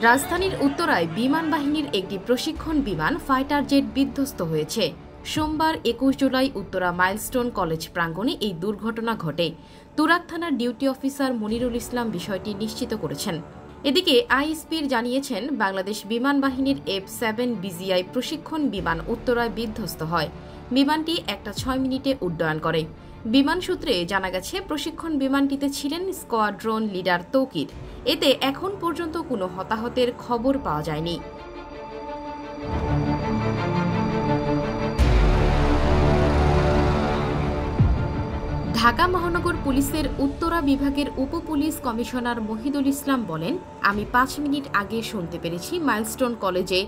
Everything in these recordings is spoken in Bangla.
রাজধানীর উত্তরায় বিমান বাহিনীর একটি প্রশিক্ষণ বিমান ফাইটার জেট বিধ্বস্ত হয়েছে। সোমবার ২১ জুলাই উত্তরা মাইলস্টোন কলেজ প্রাঙ্গণে এই দুর্ঘটনা ঘটে। তুরাগ থানার ডিউটি অফিসার মনিরুল ইসলাম বিষয়টি নিশ্চিত করেছেন। এদিকে আইএসপির জানিয়েছেন, বাংলাদেশ বিমান বাহিনীর F-7 BGI প্রশিক্ষণ বিমান উত্তরায় বিধ্বস্ত হয়। বিমানটি 1টা 6 মিনিটে উড্ডয়ন করে। বিমান সূত্রে জানা গেছে, প্রশিক্ষণ বিমানটিতে ছিলেন স্কোয়াড্রন লিডার তৌকির। এতে এখন পর্যন্ত কোনো হতাহতের খবর পাওয়া যায়নি। ঢাকা মহানগর পুলিশের উত্তরা বিভাগের উপপুলিশ কমিশনার মহিদুল ইসলাম বলেন, আমি 5 মিনিট আগে শুনতে পেরেছি মাইলস্টোন কলেজে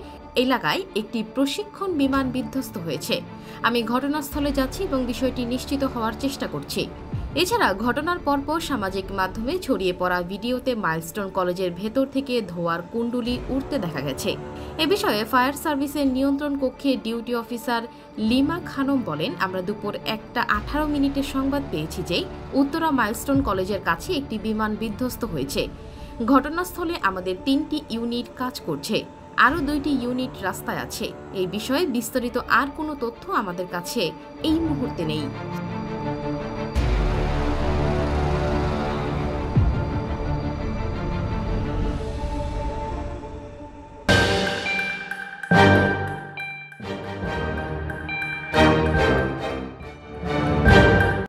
এলাকায় একটি প্রশিক্ষণ বিমান বিধ্বস্ত হয়েছে। আমি ঘটনাস্থলে যাচ্ছি এবং বিষয়টি নিশ্চিত হওয়ার চেষ্টা করছি। এছাড়া ঘটনার পরপর সামাজিক মাধ্যমে ছড়িয়ে পড়া ভিডিওতে মাইলস্টোন কলেজের ভেতর থেকে ধোঁয়ার কুণ্ডুলি উঠতে দেখা গেছে। এ বিষয়ে ফায়ার সার্ভিসের নিয়ন্ত্রণ কক্ষে ডিউটি অফিসার লিমা খানম বলেন, আমরা দুপুর 1টা 18 সংবাদ পেয়েছি যে উত্তরা মাইলস্টোন কলেজের কাছে একটি বিমান বিধ্বস্ত হয়েছে। ঘটনাস্থলে আমাদের 3টি ইউনিট কাজ করছে, আরও 2টি ইউনিট রাস্তায় আছে। এই বিষয়ে বিস্তারিত আর কোনো তথ্য আমাদের কাছে এই মুহূর্তে নেই।